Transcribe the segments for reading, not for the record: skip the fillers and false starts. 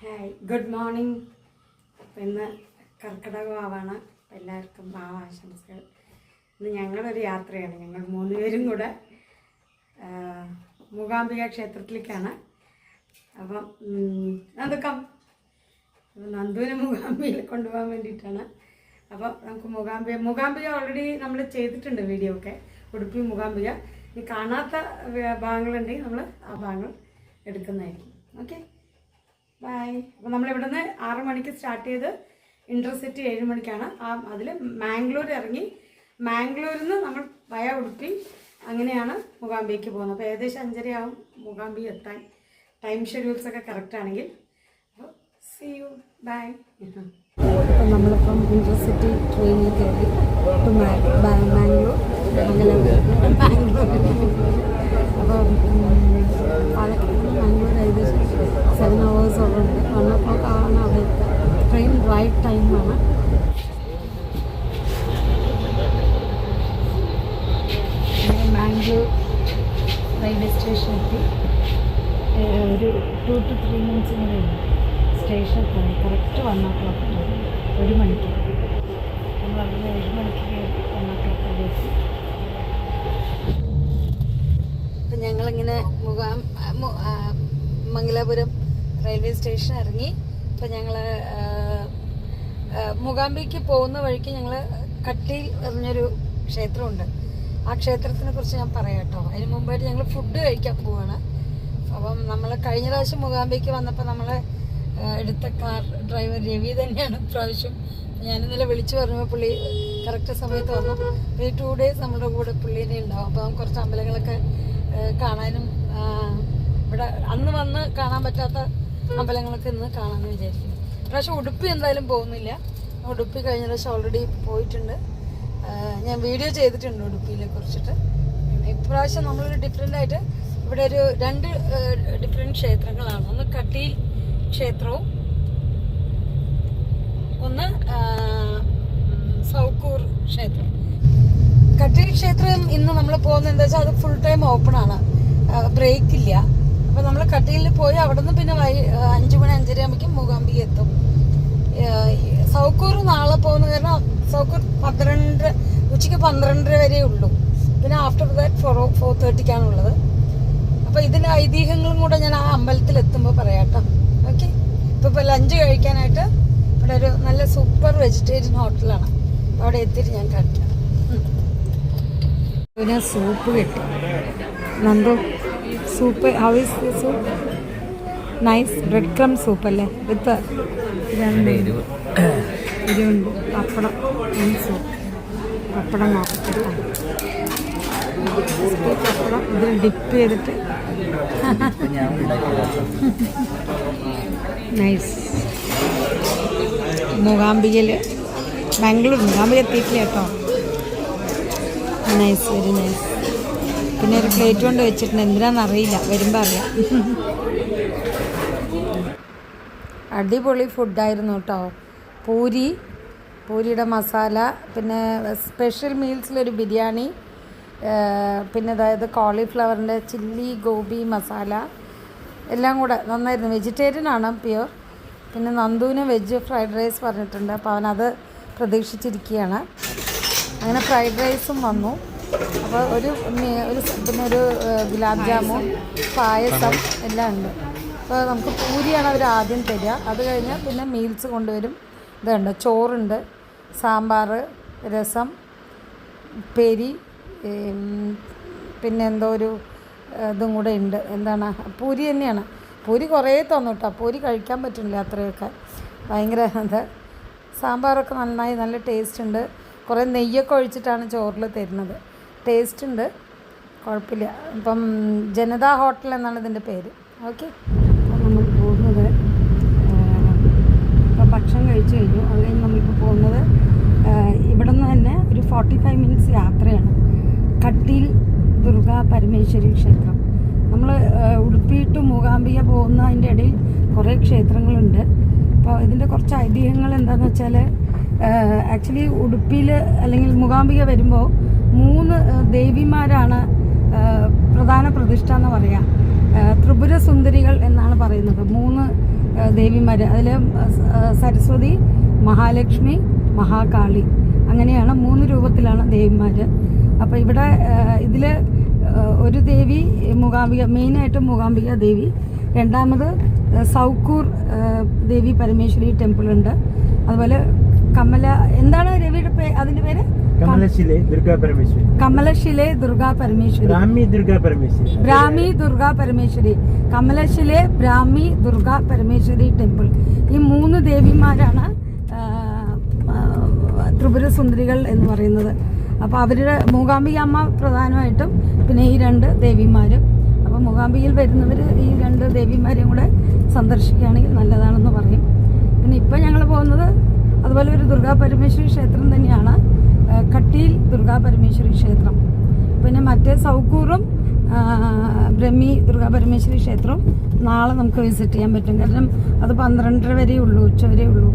Hi, good morning. അപ്പം ഇന്ന് കർക്കിടകവാവാണ്. അപ്പം എല്ലാവർക്കും ഭാവാശംസകൾ. ഇന്ന് ഞങ്ങളൊരു യാത്രയാണ്. ഞങ്ങൾ 3 പേരും കൂടെ മൂകാംബിക ക്ഷേത്രത്തിലേക്കാണ്. അപ്പം നന്ദുക്കം നന്ദുവിനെ മൂകാംബികയിൽ കൊണ്ടുപോകാൻ വേണ്ടിയിട്ടാണ്. അപ്പോൾ നമുക്ക് മൂകാംബിക ഓൾറെഡി നമ്മൾ ചെയ്തിട്ടുണ്ട് വീഡിയോ ഒക്കെ, ഉടുപ്പി മൂകാംബിക. ഇനി കാണാത്ത ഭാഗങ്ങളുണ്ടെങ്കിൽ നമ്മൾ ആ ഭാഗങ്ങൾ എടുക്കുന്നതായിരിക്കും. Okay, bye. അപ്പോൾ നമ്മളിവിടെ നിന്ന് 6 മണിക്ക് സ്റ്റാർട്ട് ചെയ്ത് ഇൻ്റർസിറ്റി 7 മണിക്കാണ്. അതിൽ മാംഗ്ലൂർ ഇറങ്ങി മാംഗ്ലൂരിൽ നിന്ന് നമ്മൾ വയ ഉടുപ്പി അങ്ങനെയാണ് മൂകാംബികയ്ക്ക് പോകുന്നത്. അപ്പോൾ ഏകദേശം 5:30 ആവും മൂകാംബിക എത്താൻ. ടൈം ഷെഡ്യൂൾസ് ഒക്കെ കറക്റ്റ് ആണെങ്കിൽ. അപ്പോൾ സീ യു, ബൈ. അപ്പം നമ്മളിപ്പം ഇൻ്റർസിറ്റി ട്രെയിനിൽ കയറി മാംഗ്ലൂർ അപ്പോൾ പാലക്കാട് മാംഗ്ലൂർ ഏകദേശം 7 hours ഉണ്ട്. 1 o'clock ആണ് അവിടെ എത്തുക. ട്രെയിൻ റൈറ്റ് ടൈമാണ്. മാംഗ്ലൂർ റെയിൽവേ സ്റ്റേഷൻ എത്തി. ഒരു 2 to 3 minutes കൂടെ ഉണ്ട് സ്റ്റേഷൻ പോയി. കറക്റ്റ് 1 o'clock 1 മണിക്ക്. നമ്മൾ അവിടെ 7 മണിക്ക് കയറി 1 o'clock എത്തി. അപ്പം ഞങ്ങളിങ്ങനെ മംഗലാപുരം റെയിൽവേ സ്റ്റേഷൻ ഇറങ്ങി. ഇപ്പം ഞങ്ങൾ മൂകാംബികയ്ക്ക് പോകുന്ന വഴിക്ക് ഞങ്ങൾ കട്ടിയിൽ പറഞ്ഞൊരു ക്ഷേത്രമുണ്ട്. ആ ക്ഷേത്രത്തിനെ കുറിച്ച് ഞാൻ പറയാം കേട്ടോ. അതിന് മുമ്പായിട്ട് ഞങ്ങൾ ഫുഡ് കഴിക്കാൻ പോവാണ്. അപ്പം നമ്മൾ കഴിഞ്ഞ പ്രാവശ്യം മൂകാംബികയ്ക്ക് വന്നപ്പോൾ നമ്മൾ എടുത്ത കാർ ഡ്രൈവർ രവി തന്നെയാണ് ഇപ്രാവശ്യം. ഞാനിന്നലെ വിളിച്ചു പറഞ്ഞപ്പോൾ പുള്ളി കറക്റ്റ് സമയത്ത് വന്നു. ഈ 2 days നമ്മുടെ കൂടെ പുള്ളീനെ ഉണ്ടാവും. അപ്പം കുറച്ച് അമ്പലങ്ങളൊക്കെ കാണാനും ഇവിടെ അന്ന് വന്ന് കാണാൻ പറ്റാത്ത അമ്പലങ്ങളൊക്കെ ഇന്ന് കാണാമെന്ന് വിചാരിക്കുന്നു. പ്രാവശ്യം ഉടുപ്പി എന്തായാലും പോകുന്നില്ല. ഉടുപ്പി കഴിഞ്ഞ പ്രാവശ്യം ഓൾറെഡി പോയിട്ടുണ്ട്. ഞാൻ വീഡിയോ ചെയ്തിട്ടുണ്ട് ഉടുപ്പിയിലെ കുറിച്ചിട്ട്. ഇപ്രാവശ്യം നമ്മളൊരു ഡിഫറെൻ്റ് ആയിട്ട് ഇവിടെ ഒരു 2 ഡിഫറെൻറ്റ് ക്ഷേത്രങ്ങളാണ്. ഒന്ന് കട്ടിയിൽ ക്ഷേത്രവും ഒന്ന് സൗക്കൂർ ക്ഷേത്രം. കട്ടിയിൽ ക്ഷേത്രം ഇന്ന് നമ്മൾ പോകുന്നത് എന്താ വെച്ചാൽ അത് ഫുൾ ടൈം ഓപ്പൺ ആണ്, ബ്രേക്ക് ഇല്ല. അപ്പോൾ നമ്മൾ കട്ടിയിൽ പോയി അവിടെ നിന്ന് പിന്നെ 5 മണി 5:30 ആകുമ്പോഴേക്കും മൂകാംബിക എത്തും. സൗക്കൂർ നാളെ പോകുന്ന കാരണം സൗക്കൂർ ഉച്ചയ്ക്ക് 12:30 വരെ ഉള്ളൂ. പിന്നെ ആഫ്റ്റർ ദാറ്റ് 4:30 അപ്പോൾ ഇതിൻ്റെ ഐതിഹ്യങ്ങളും കൂടെ ഞാൻ ആ അമ്പലത്തിൽ എത്തുമ്പോൾ പറയാം കേട്ടോ. ഓക്കെ, ഇപ്പോൾ ലഞ്ച് കഴിക്കാനായിട്ട് ഇവിടെ ഒരു നല്ല സൂപ്പർ വെജിറ്റേറിയൻ ഹോട്ടലാണ്. അവിടെ എത്തിയിട്ട് ഞാൻ കാണിക്കാം. പിന്നെ സൂപ്പ് കിട്ടി. Nandu soup, how is the soup? Nice bread crumb soup അല്ലേ? വിത്ത് ഇരുണ്ട് പപ്പടം. സൂപ്പ് പപ്പടം നോക്കട്ടെ. പപ്പടം ഇതിൽ ഡിപ്പ് ചെയ്തിട്ട് നൈസ്. മൂകാംബികയിൽ മൂകാംബിക എത്തിയിട്ടില്ല കേട്ടോ. Nice, very nice. പിന്നെ ഒരു പ്ലേറ്റ് കൊണ്ട് വെച്ചിട്ടുണ്ട്. എന്തിനാണെന്നറിയില്ല, വരുമ്പോൾ അറിയാം. അടിപൊളി ഫുഡായിരുന്നു കേട്ടോ. പൂരിയുടെ മസാല, പിന്നെ സ്പെഷ്യൽ മീൽസിലൊരു ബിരിയാണി, പിന്നെ അതായത് കോളിഫ്ലവറിൻ്റെ ചില്ലി ഗോബി മസാല എല്ലാം കൂടെ നന്നായിരുന്നു. വെജിറ്റേറിയൻ ആണ് പ്യുവർ. പിന്നെ നന്ദുവിന് വെജ് ഫ്രൈഡ് റൈസ് പറഞ്ഞിട്ടുണ്ട്. അപ്പോൾ അവനത് പ്രതീക്ഷിച്ചിരിക്കുകയാണ്. അങ്ങനെ ഫ്രൈഡ് റൈസും വന്നു. അപ്പോൾ പിന്നെ ഒരു ഗുലാബ് ജാമുൻ, പായസം എല്ലാം ഉണ്ട്. അപ്പോൾ നമുക്ക് പൂരിയാണ് അവർ ആദ്യം തരിക. അത് കഴിഞ്ഞാൽ പിന്നെ മീൽസ് കൊണ്ടുവരും. ഇതുണ്ട്, ചോറുണ്ട്, സാമ്പാർ, രസം, പെരി, പിന്നെ എന്തോ ഒരു ഇതും കൂടെ ഉണ്ട്. എന്താണ്, പൂരി തന്നെയാണ്. പൂരി കുറേ തന്നു കേട്ടോ. പൂരി കഴിക്കാൻ പറ്റുന്നില്ല അത്രയൊക്കെ. ഭയങ്കര സാമ്പാറൊക്കെ നന്നായി, നല്ല ടേസ്റ്റ് ഉണ്ട്. കുറേ നെയ്യൊക്കെ ഒഴിച്ചിട്ടാണ് ചോറിൽ തരുന്നത്. ടേസ്റ്റ് ഉണ്ട്, കുഴപ്പമില്ല. ഇപ്പം ജനതാ ഹോട്ടൽ എന്നാണ് ഇതിൻ്റെ പേര്. ഓക്കെ, അപ്പം നമ്മൾ പോകുന്നത് ഇപ്പം ഭക്ഷണം കഴിച്ചു കഴിഞ്ഞു. അത് കഴിഞ്ഞ് നമ്മളിപ്പോൾ പോകുന്നത് ഇവിടെ നിന്ന് തന്നെ ഒരു 45 minutes യാത്രയാണ്. കട്ടിയിൽ ദുർഗാ പരമേശ്വരി ക്ഷേത്രം. നമ്മൾ ഉടുപ്പി ടു മൂകാംബിക പോകുന്നതിൻ്റെ ഇടയിൽ കുറേ ക്ഷേത്രങ്ങളുണ്ട്. അപ്പോൾ ഇതിൻ്റെ കുറച്ച് ഐതിഹ്യങ്ങൾ എന്താണെന്ന് വെച്ചാൽ, ആക്ച്വലി ഉടുപ്പിയിൽ അല്ലെങ്കിൽ മൂകാംബിക വരുമ്പോൾ 3 ദേവിമാരാണ് പ്രധാന പ്രതിഷ്ഠ എന്ന് പറയാം. ത്രിപുര സുന്ദരികൾ എന്നാണ് പറയുന്നത്. 3 ദേവിമാർ. അതിൽ സരസ്വതി, മഹാലക്ഷ്മി, മഹാകാളി, അങ്ങനെയാണ് 3 രൂപത്തിലാണ് ദേവിമാർ. അപ്പോൾ ഇവിടെ ഇതിൽ ഒരു ദേവി മൂകാംബിക, മെയിനായിട്ട് മൂകാംബിക ദേവി. രണ്ടാമത് സൗക്കൂർ ദേവി പരമേശ്വരി ടെമ്പിൾ ഉണ്ട്. അതുപോലെ എന്താണ് രവിയുടെ അതിന്റെ പേര്? കമലശിലെ ദുർഗാ പരമേശ്വരി. കമലശിലെ ദുർഗാ പരമേശ്വരി, ബ്രാഹ്മി ദുർഗാ പരമേശ്വരി, ബ്രാഹ്മി ദുർഗാ പരമേശ്വരി, കമലശിലെ ബ്രാഹ്മി ദുർഗാ പരമേശ്വരി ടെമ്പിൾ. ഈ 3 ദേവിമാരാണ് ത്രിപുര സുന്ദരികൾ എന്ന് പറയുന്നത്. അപ്പോൾ അവരുടെ മൂകാംബിക അമ്മ പ്രധാനമായിട്ടും, പിന്നെ ഈ 2 ദേവിമാരും. അപ്പോൾ മൂകാംബികയിൽ വരുന്നവർ ഈ 2 ദേവിമാരെയും കൂടെ സന്ദർശിക്കുകയാണെങ്കിൽ നല്ലതാണെന്ന് പറയും. പിന്നെ ഇപ്പം ഞങ്ങൾ പോകുന്നത് അതുപോലെ ഒരു ദുർഗാ പരമേശ്വരി ക്ഷേത്രം തന്നെയാണ്, കട്ടിയിൽ ദുർഗാ പരമേശ്വരി ക്ഷേത്രം. പിന്നെ മറ്റേ സൗക്കൂറും ബ്രഹ്മി ദുർഗാ പരമേശ്വരി ക്ഷേത്രവും നാളെ നമുക്ക് വിസിറ്റ് ചെയ്യാൻ പറ്റും. കാരണം അത് 12:30 വരെ ഉള്ളൂ, ഉച്ച വരെ ഉള്ളൂ.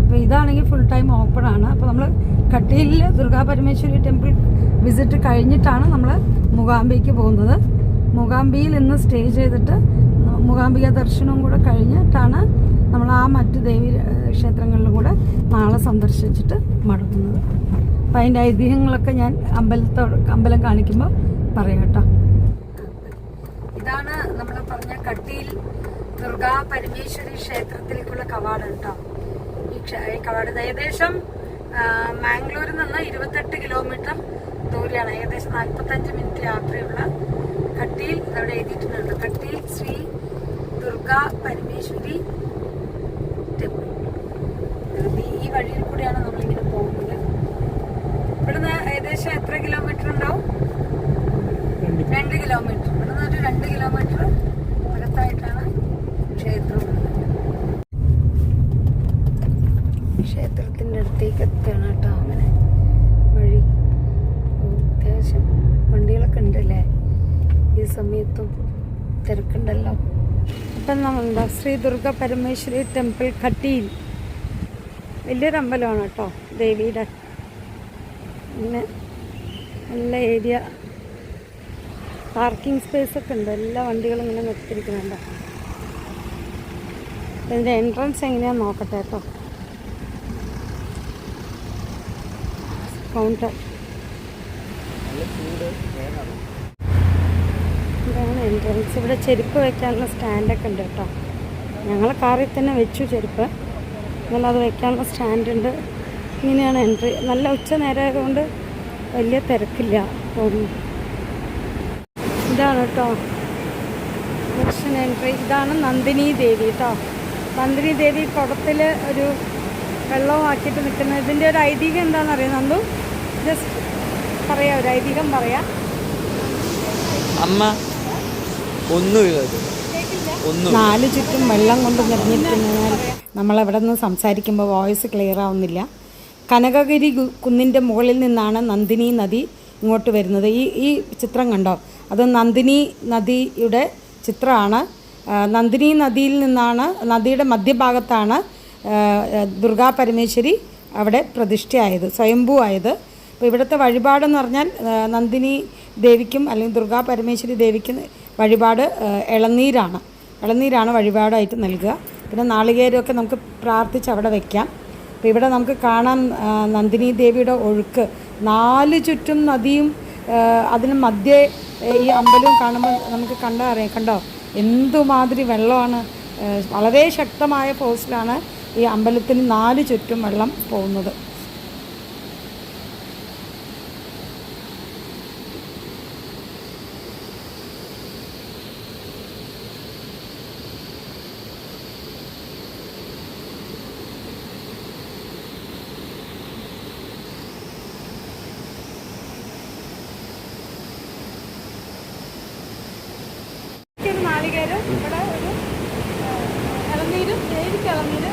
അപ്പോൾ ഇതാണെങ്കിൽ ഫുൾ ടൈം ഓപ്പൺ ആണ്. അപ്പോൾ നമ്മൾ കട്ടിയിൽ ദുർഗാ പരമേശ്വരി ടെമ്പിൾ വിസിറ്റ് കഴിഞ്ഞിട്ടാണ് നമ്മൾ മൂകാംബികയ്ക്ക് പോകുന്നത്. മൂകാംബിയിൽ ഇന്ന് സ്റ്റേ ചെയ്തിട്ട് മൂകാംബിക ദർശനവും കൂടെ കഴിഞ്ഞിട്ടാണ് നമ്മൾ ആ മറ്റ് ദേവി ക്ഷേത്രങ്ങളിലും കൂടെ നാളെ സന്ദർശിച്ചിട്ട് മടങ്ങുന്നത്. അപ്പം അതിൻ്റെ ഐതിഹ്യങ്ങളൊക്കെ ഞാൻ അമ്പലം കാണിക്കുമ്പോൾ പറയാം കേട്ടോ. ഇതാണ് നമ്മൾ പറഞ്ഞ കട്ടിയിൽ ദുർഗാ പരമേശ്വരി ക്ഷേത്രത്തിലേക്കുള്ള കവാടം കേട്ടോ. ഈ കവാടം ഏകദേശം മാംഗ്ലൂരിൽ നിന്ന് 28 കിലോമീറ്റർ ദൂരെയാണ്. ഏകദേശം 45 മിനിറ്റ് യാത്രയുള്ള കട്ടിയിൽ, അവിടെ എഴുതിയിട്ടുണ്ട് കട്ടിയിൽ ശ്രീ ദുർഗാ പരമേശ്വരി ടെമ്പിൾ. ഈ വഴിയിൽ കൂടിയാണ് നമ്മളിങ്ങനെ പോകുന്നത്. ഇവിടുന്ന് ഏകദേശം എത്ര കിലോമീറ്റർ ഉണ്ടാവും? 2 കിലോമീറ്റർ. ഇവിടുന്ന് ഒരു 2 കിലോമീറ്റർ അകത്തായിട്ടാണ് ക്ഷേത്രം. ക്ഷേത്രത്തിൻ്റെ അടുത്തേക്ക് എത്തുകയാണ് കേട്ടോ. അങ്ങനെ വഴി അത്യാവശ്യം വണ്ടികളൊക്കെ ഉണ്ടല്ലേ, ഈ സമയത്തും തിരക്കുണ്ടല്ലോ. അപ്പം നമ്മളെന്താ ശ്രീ ദുർഗ പരമേശ്വരി ടെമ്പിൾ കട്ടിയിൽ. വലിയൊരു അമ്പലമാണ് കേട്ടോ ദേവിയുടെ. പിന്നെ നല്ല ഏരിയ, പാർക്കിംഗ് സ്പേസ് ഒക്കെ ഉണ്ട്. എല്ലാ വണ്ടികളും ഇങ്ങനെ നിർത്തിയിരിക്കുന്നുണ്ട്. ഇതിൻ്റെ എൻട്രൻസ് എങ്ങനെയാണെന്ന് നോക്കട്ടെ കേട്ടോ. കൗണ്ടർ ഇതാണ് എൻട്രൻസ്. ഇവിടെ ചെരുപ്പ് വെക്കാനുള്ള സ്റ്റാൻഡൊക്കെ ഉണ്ട് കേട്ടോ. ഞങ്ങൾ കാറിൽ തന്നെ വെച്ചു ചെരുപ്പ്, എന്നാലും അത് വെക്കാനുള്ള സ്റ്റാൻഡുണ്ട്. ഇങ്ങനെയാണ് എൻട്രി. നല്ല ഉച്ച നേരമായതുകൊണ്ട് വലിയ തിരക്കില്ല തോന്നുന്നു. ഇതാണ് കേട്ടോ ദർശന എൻട്രി. ഇതാണ് നന്ദിനി ദേവി കേട്ടോ. നന്ദിനി ദേവി കുടത്തിൽ ഒരു വെള്ളമാക്കിയിട്ട് നിൽക്കുന്നത്. ഇതിൻ്റെ ഒരു ഐതിഹ്യം എന്താണെന്നറിയാം നന്ദു? ജസ്റ്റ് പറയാം, ഒരു ഐതിഹ്യം പറയാം. അമ്മ നാല് ചുറ്റും വെള്ളം കൊണ്ട് നിറഞ്ഞിരിക്കുന്നതിനാൽ നമ്മളെവിടെ നിന്ന് സംസാരിക്കുമ്പോൾ വോയിസ് ക്ലിയർ ആവുന്നില്ല. കനകഗിരി കുന്നിൻ്റെ മുകളിൽ നിന്നാണ് നന്ദിനി നദി ഇങ്ങോട്ട് വരുന്നത്. ഈ ചിത്രം കണ്ടോ, അത് നന്ദിനി നദിയുടെ ചിത്രമാണ്. നന്ദിനി നദിയിൽ നിന്നാണ്, നദിയുടെ മധ്യഭാഗത്താണ് ദുർഗാ പരമേശ്വരി അവിടെ പ്രതിഷ്ഠയായത്, സ്വയംഭൂ ആയത്. അപ്പോൾ ഇവിടുത്തെ വഴിപാടെന്ന് പറഞ്ഞാൽ നന്ദിനി ദേവിക്കും അല്ലെങ്കിൽ ദുർഗാ പരമേശ്വരി ദേവിക്കും വഴിപാട് ഇളനീരാണ് വഴിപാടായിട്ട് നൽകുക. പിന്നെ നാളികേരമൊക്കെ നമുക്ക് പ്രാർത്ഥിച്ച് അവിടെ വയ്ക്കാം. അപ്പോൾ ഇവിടെ നമുക്ക് കാണാം നന്ദിനി ദേവിയുടെ ഒഴുക്ക്. 4 ചുറ്റും നദിയും അതിന് മധ്യേ ഈ അമ്പലവും കാണുമ്പോൾ നമുക്ക് അറിയാം. കണ്ടോ എന്തുമാതിരി വെള്ളമാണ്. വളരെ ശക്തമായ ഫോഴ്സിലാണ് ഈ അമ്പലത്തിന് 4 ചുറ്റും വെള്ളം പോകുന്നത്. നാളികേരം ഇവിടെ ഒരു ഇളനീരും ദേവിക്ക് ഇളനീര്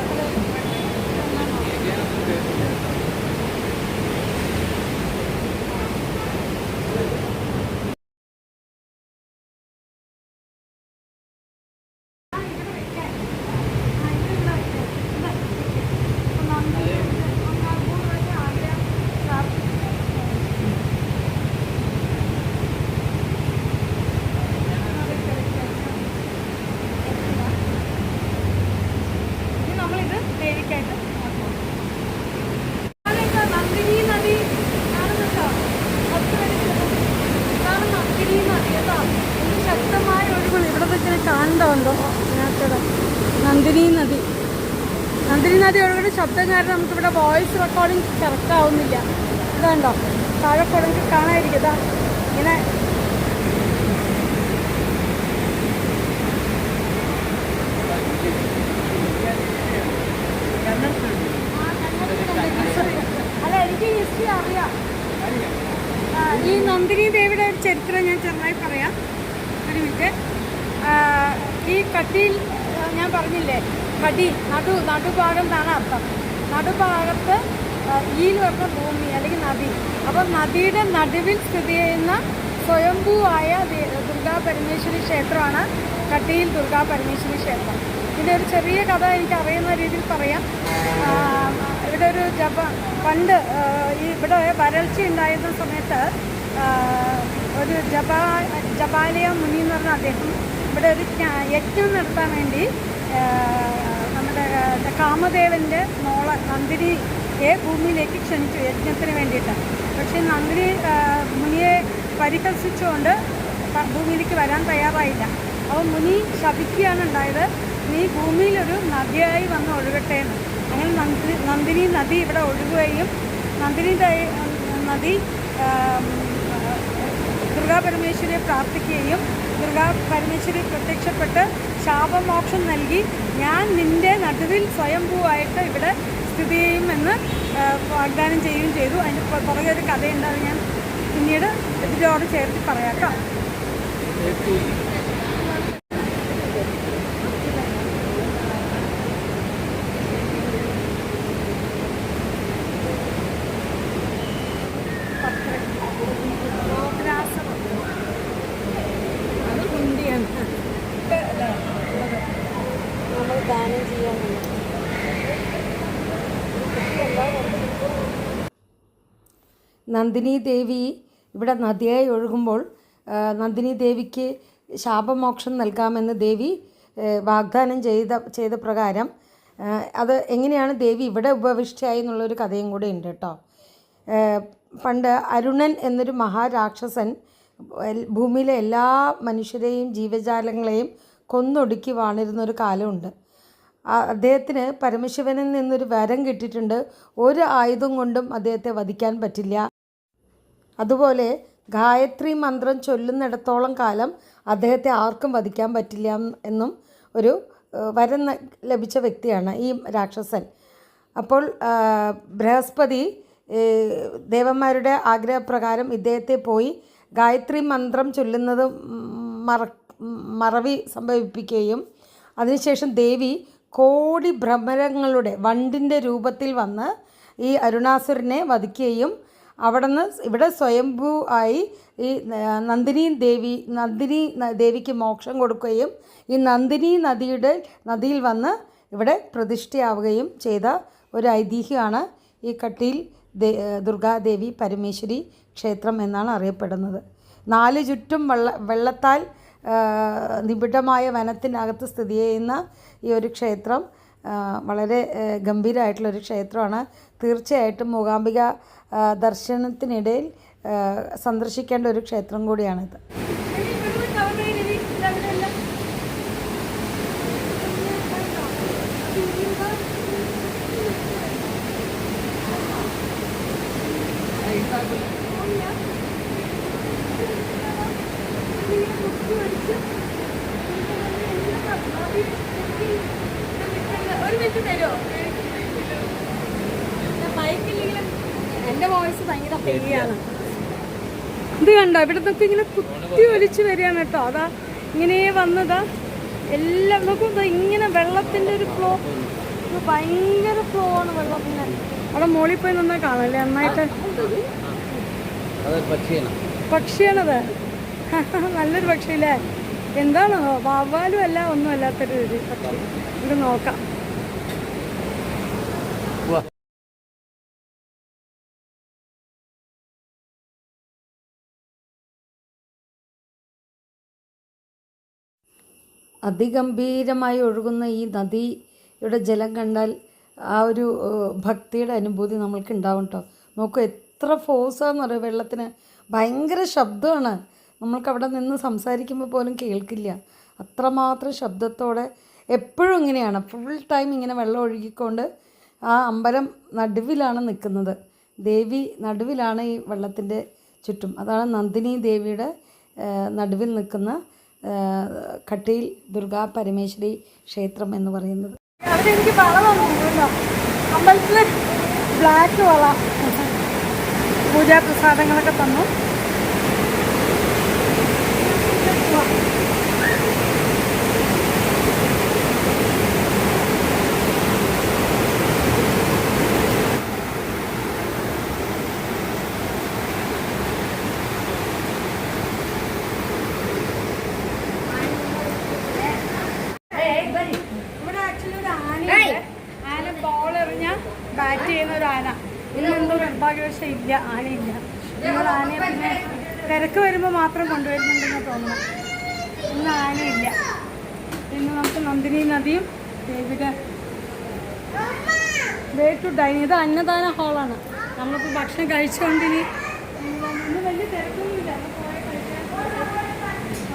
നന്ദിനി നദി. നന്ദിനി നദി ഒഴുകുന്ന ശബ്ദം കാരണം നമുക്കിവിടെ വോയിസ് റെക്കോർഡിങ് കറക്റ്റ് ആവുന്നില്ല. ഇതാണ്ടോ താഴെ കൊടുക്ക് കാണാതിരിക്കും. ഇതാ ഇങ്ങനെ അല്ല, എനിക്ക് ഹിസ്റ്ററി അറിയാം. ഈ നന്ദിനി ദേവിയുടെ ഒരു ചരിത്രം ഞാൻ ചെറുതായി പറയാം. ഒരു മിനിറ്റ്. ഈ കട്ടിയിൽ ഞാൻ പറഞ്ഞില്ലേ, കടി നടുഭാഗം എന്നാണ് അർത്ഥം. നടുഭാഗത്ത് ഈന്ന് പറഞ്ഞ ഭൂമി അല്ലെങ്കിൽ നദി. അപ്പം നദിയുടെ നടുവിൽ സ്ഥിതി ചെയ്യുന്ന സ്വയംഭൂവായ ദുർഗാ പരമേശ്വരി ക്ഷേത്രമാണ് കട്ടിയിൽ ദുർഗാ പരമേശ്വരി ക്ഷേത്രം. ഇതിൻ്റെ ഒരു ചെറിയ കഥ എനിക്ക് അറിയുന്ന രീതിയിൽ പറയാം. ഇവിടെ ഒരു പണ്ട് ഇവിടെ വരൾച്ച ഉണ്ടായിരുന്ന സമയത്ത് ഒരു ജപാലയ മുനി എന്ന് പറഞ്ഞ അദ്ദേഹം ഇവിടെ ഒരു യജ്ഞം നടത്താൻ വേണ്ടി നമ്മുടെ കാമദേവൻ്റെ നന്ദിനിയെ ഭൂമിയിലേക്ക് ക്ഷണിച്ചു യജ്ഞത്തിന് വേണ്ടിയിട്ട്. പക്ഷേ നന്ദിനി മുനിയെ പരിഹസിച്ചുകൊണ്ട് ഭൂമിയിലേക്ക് വരാൻ തയ്യാറായില്ല. അപ്പോൾ മുനി ശപിക്കുകയാണ് ഉണ്ടായത്, നീ ഭൂമിയിലൊരു നദിയായി വന്ന് ഒഴുകട്ടെ എന്ന്. അങ്ങനെ നന്ദിനി നദി ഇവിടെ ഒഴുകുകയും നന്ദിനി നദി ദുർഗാ പരമേശ്വരിയെ പ്രാർത്ഥിക്കുകയും ദുർഗാ പരമേശ്വരി പ്രത്യക്ഷപ്പെട്ട് ശാപമോക്ഷം നൽകി, ഞാൻ നിൻ്റെ നടുവിൽ സ്വയംഭൂവായിട്ട് ഇവിടെ സ്ഥിതി ചെയ്യുമെന്ന് വാഗ്ദാനം ചെയ്യുകയും ചെയ്തു. അതിൻ്റെ പുറകെ ഒരു കഥയുണ്ട്, അത് ഞാൻ പിന്നീട് ഇതിനോട് ചേർത്ത് പറയാം കേട്ടോ. ദാനം ചെയ്യാനുള്ള നന്ദിനി ദേവി ഇവിടെ നദിയായി ഒഴുകുമ്പോൾ നന്ദിനി ദേവിക്ക് ശാപമോക്ഷം നൽകാമെന്ന് ദേവി വാഗ്ദാനം ചെയ്ത പ്രകാരം അത് എങ്ങനെയാണ് ദേവി ഇവിടെ ഉപവിഷ്ടയായി എന്നുള്ളൊരു കഥയും കൂടെ ഉണ്ട് കേട്ടോ. പണ്ട് അരുണൻ എന്നൊരു മഹാരാക്ഷസൻ ഭൂമിയിലെ എല്ലാ മനുഷ്യരെയും ജീവജാലങ്ങളെയും കൊന്നൊടുക്കി വാണിരുന്നൊരു കാലമുണ്ട്. അദ്ദേഹത്തിന് പരമശിവനിൽ നിന്നൊരു വരം കിട്ടിയിട്ടുണ്ട്, ഒരു ആയുധം കൊണ്ടും അദ്ദേഹത്തെ വധിക്കാൻ പറ്റില്ല. അതുപോലെ ഗായത്രി മന്ത്രം ചൊല്ലുന്നിടത്തോളം കാലം അദ്ദേഹത്തെ ആർക്കും വധിക്കാൻ പറ്റില്ല എന്നും ഒരു വരം ലഭിച്ച വ്യക്തിയാണ് ഈ രാക്ഷസൻ. അപ്പോൾ ബൃഹസ്പതി ദേവന്മാരുടെ ആഗ്രഹപ്രകാരം ഇദ്ദേഹത്തെ പോയി ഗായത്രി മന്ത്രം ചൊല്ലുന്നത് മറവി സംഭവിപ്പിക്കുകയും അതിനുശേഷം ദേവി കോടി ഭ്രമരങ്ങളുടെ വണ്ടിൻ്റെ രൂപത്തിൽ വന്ന് ഈ അരുണാസുരനെ വധിക്കുകയും ഇവിടെ സ്വയംഭൂ ആയി ഈ നന്ദിനി ദേവിക്ക് മോക്ഷം കൊടുക്കുകയും ഈ നദിയിൽ വന്ന് ഇവിടെ പ്രതിഷ്ഠയാവുകയും ചെയ്ത ഒരു ഐതിഹ്യമാണ് ഈ കട്ടിയിൽ ദുർഗാദേവി പരമേശ്വരി ക്ഷേത്രം എന്നാണ് അറിയപ്പെടുന്നത്. 4 ചുറ്റും വെള്ളത്താൽ നിബിഡമായ വനത്തിനകത്ത് സ്ഥിതി ചെയ്യുന്ന ഈ ഒരു ക്ഷേത്രം വളരെ ഗംഭീരമായിട്ടുള്ളൊരു ക്ഷേത്രമാണ്. തീർച്ചയായിട്ടും മൂകാംബിക ദർശനത്തിനിടയിൽ സന്ദർശിക്കേണ്ട ഒരു ക്ഷേത്രം കൂടിയാണിത്. എൻ്റെ വോയിസ് ഭയങ്കര ഹെവിയാണ്. ഇത് കണ്ടോ, ഇവിടെ നിന്നൊക്കെ ഇങ്ങനെ കുത്തി ഒലിച്ച് വരികയാണ് കേട്ടോ. അതാ ഇങ്ങനെ വന്നതാ എല്ലാം നോക്കുമ്പോൾ ഇങ്ങനെ വെള്ളത്തിൻ്റെ ഒരു ഫ്ലോ, ഭയങ്കര ഫ്ലോ ആണ് വെള്ളത്തിന്. അവിടെ മോളിൽ പോയി നിന്നാൽ കാണാല്ലേ നന്നായിട്ട്. പക്ഷിയാണത്, നല്ലൊരു പക്ഷിയില്ലേ. എന്താണോ വവ്വാലും അല്ല ഒന്നും അല്ലാത്തൊരു പക്ഷി. ഇത് നോക്കാം. അതിഗംഭീരമായി ഒഴുകുന്ന ഈ നദിയുടെ ജലം കണ്ടാൽ ആ ഒരു ഭക്തിയുടെ അനുഭൂതി നമ്മൾക്ക് ഉണ്ടാവും കേട്ടോ. നോക്കൂ എത്ര ഫോഴ്സാന്ന് പറയുക വെള്ളത്തിന്. ഭയങ്കര ശബ്ദമാണ്. നമ്മൾക്ക് അവിടെ നിന്ന് സംസാരിക്കുമ്പോൾ പോലും കേൾക്കില്ല, അത്രമാത്രം ശബ്ദത്തോടെ എപ്പോഴും ഇങ്ങനെയാണ്, ഫുൾ ടൈം ഇങ്ങനെ വെള്ളം ഒഴുകിക്കൊണ്ട് ആ അമ്പലം നടുവിലാണ് നിൽക്കുന്നത്. ദേവി നടുവിലാണ് ഈ വെള്ളത്തിൻ്റെ ചുറ്റും. അതാണ് നന്ദിനി ദേവിയുടെ നടുവിൽ നിൽക്കുന്ന കട്ടിയിൽ ദുർഗാ പരമേശ്വരി ക്ഷേത്രം എന്ന് പറയുന്നത്. അവിടെ എനിക്ക് വള തന്നു, അമ്പലത്തിൽ ബ്ലാക്ക് വള, പൂജാ പ്രസാദങ്ങളൊക്കെ തന്നു. ഇവിടെ ആക്ച്വലി ഒരു ആനയുണ്ട്. ആന ബോൾ എറിഞ്ഞാൽ ബാറ്റ് ചെയ്യുന്ന ഒരു ആന. ഇന്നെന്തോ നിർഭാഗ്യവശം ഇല്ല, ആനയില്ല. നിങ്ങൾ ആനയെ പിന്നെ തിരക്ക് വരുമ്പോൾ മാത്രം കൊണ്ടുവരുന്നുണ്ടെന്ന് തോന്നുന്നു. ഇന്ന് ആനയില്ല. ഇന്ന് നമുക്ക് നന്ദിനി നദിയും ദേവിയുടെ വേ ടു ഡൈനിങ്. ഇത് അന്നദാന ഹാളാണ്. നമ്മളിപ്പോൾ ഭക്ഷണം കഴിച്ചുകൊണ്ടിനി ഇന്ന് വലിയ തിരക്കൊന്നുമില്ല. പോയ കഴിക്കാൻ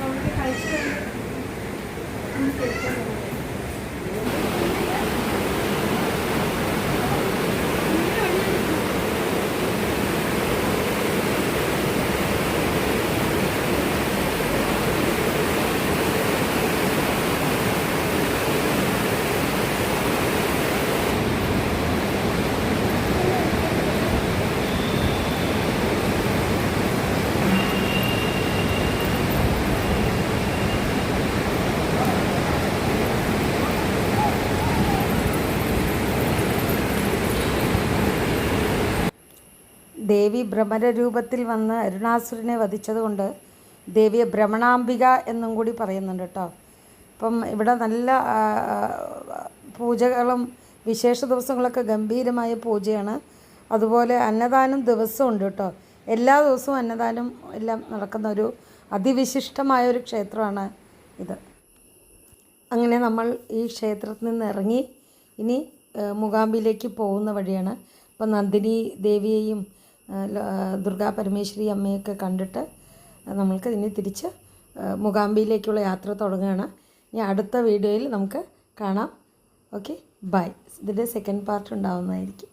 അവിടെ കഴിച്ചുകൊണ്ട് ദേവി ഭ്രമരൂപത്തിൽ വന്ന് അരുണാസുരനെ വധിച്ചതുകൊണ്ട് ദേവിയെ ഭ്രമണാംബിക എന്നും കൂടി പറയുന്നുണ്ട് കേട്ടോ. അപ്പം ഇവിടെ നല്ല പൂജകളും വിശേഷ ദിവസങ്ങളൊക്കെ ഗംഭീരമായ പൂജയാണ്. അതുപോലെ അന്നദാനം ദിവസവും ഉണ്ട് കേട്ടോ. എല്ലാ ദിവസവും അന്നദാനം എല്ലാം നടക്കുന്ന ഒരു അതിവിശിഷ്ടമായൊരു ക്ഷേത്രമാണ് ഇത്. അങ്ങനെ നമ്മൾ ഈ ക്ഷേത്രത്തിൽ നിന്ന് ഇറങ്ങി ഇനി മൂകാംബിയിലേക്ക് പോകുന്ന വഴിയാണ്. അപ്പം നന്ദിനി ദേവിയെയും ദുർഗാ പരമേശ്വരി അമ്മയൊക്കെ കണ്ടിട്ട് നമ്മൾക്ക് ഇനി തിരിച്ച് മൂകാംബിയിലേക്കുള്ള യാത്ര തുടങ്ങുകയാണ്. ഇനി അടുത്ത വീഡിയോയിൽ നമുക്ക് കാണാം. Okay, bye. ഇതിൻ്റെ സെക്കൻഡ് പാർട്ട് ഉണ്ടാവുന്നതായിരിക്കും.